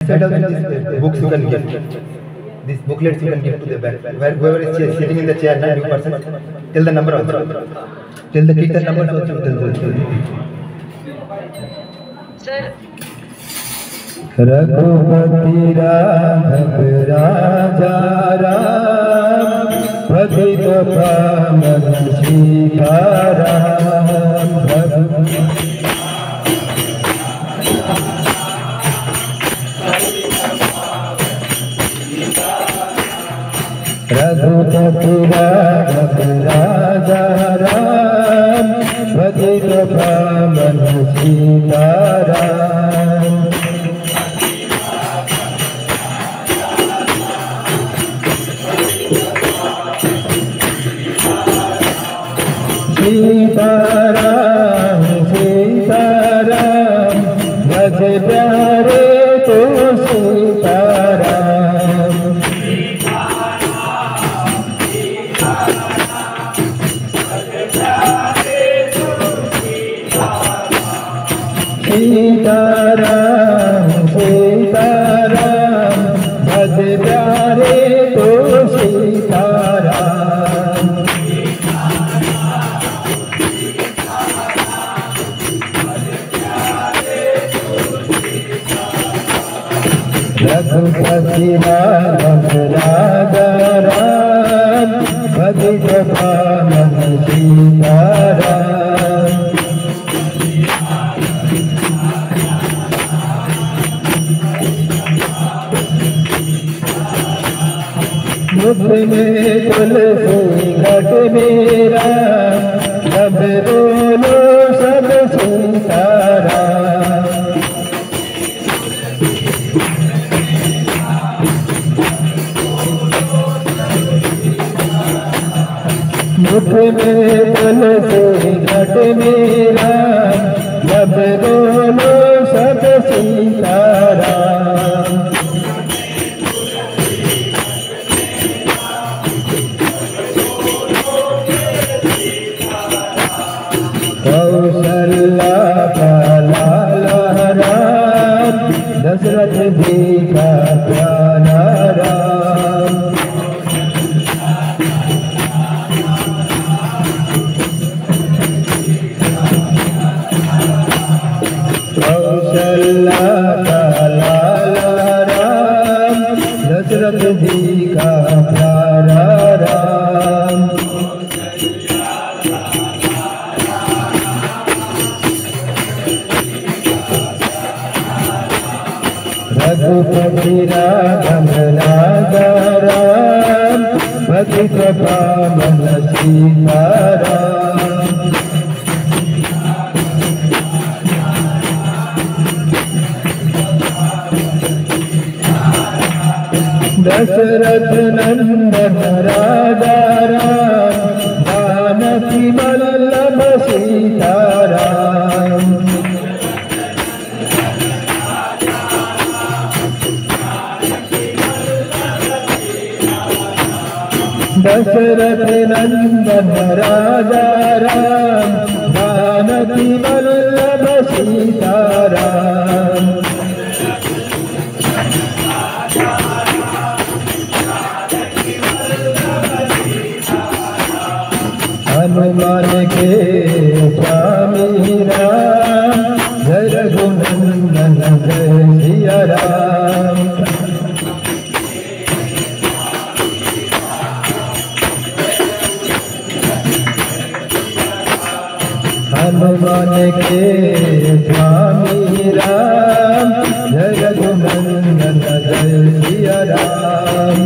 side of these books you can give. These booklets you can give to the back. Whoever is sitting in the chair, new person, tell the number also. Tell the teacher number also. Tell the Sir. Raghupati Raghav राजा राम पतित पावन सीताराम रघुपति राघव राजा राम पतित पावन सीताराम सीताराम सीताराम भज प्यारे तो सीताराम सीताराम सीताराम भज प्यारे तो सीताराम रघुपति राघव राजा राम पतित पावन सीताराम मुख में तुलसी घट मेरा अब बोलो सब सीताराम मुख में तुलसी घट मेरा जब बोलो सब सीताराम कौशल्या का लाला राम दशरथ जी का प्यारा राम कौशल्या का लाला राम दशरथ जी का प्यारा राम रघुपति राघव राजा राम पतित पावन सीताराम दशरथ नंदन राजा राम जानकी वल्लभ सीताराम दशरथ नंदन राजा राम जानकी वल्लभ सीताराम हनुमान के स्वामी राम जय रघुनंदन जय सिया राम हनुमान के स्वामी राम जय रघुनंदन जय सिया राम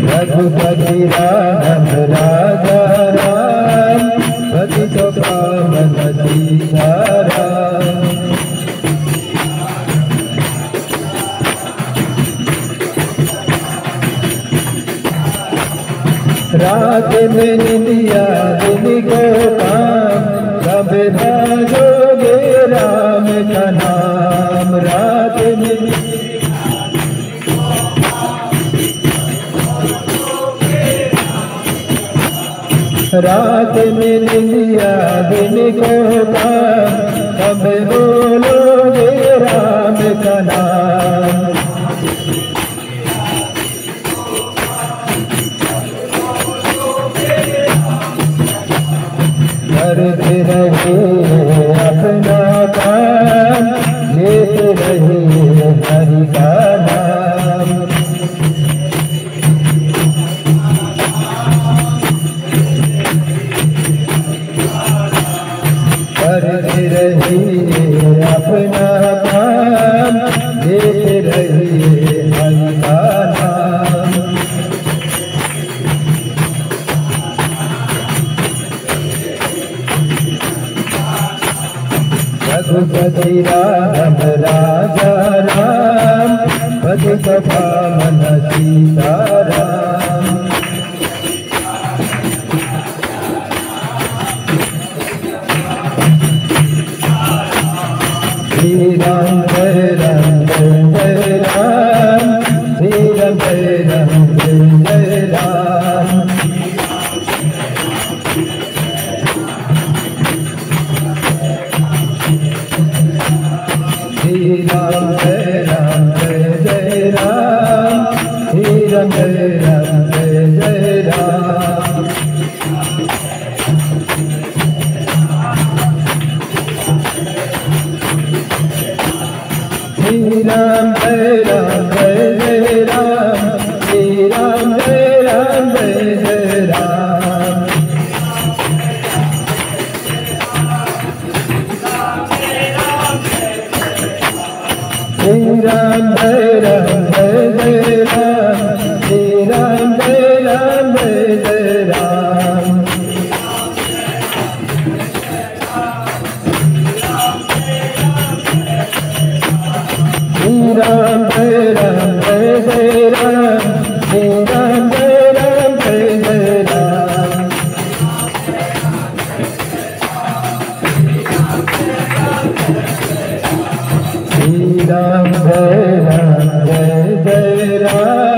रघुपति राघव राजा राम पतित पावन सीताराम रात में निंदिया दिन को काम कब भागोगे राम का नाम रात में रात में निंदिया दिन को काम, कब बोलोगे राम का नाम। करते रहिए अपना काम, लेते रहिए हरि का नाम। करते रहिए अपना काम, लेते रहिए हरि का नाम। रघुपति राम राजा राम, पतित पावन सीताराम। श्री राम जय राम जय राम, श्री राम जय राम जय राम। श्री राम जय राम जय राम, श्री राम जय राम जय राम। श्री राम जय राम जय राम, श्री राम जय राम जय राम। श्री राम जय राम जय राम, श्री राम जय राम जय राम। श्री राम जय राम जय राम, श्री राम जय राम जय राम। श्री राम जय राम जय राम।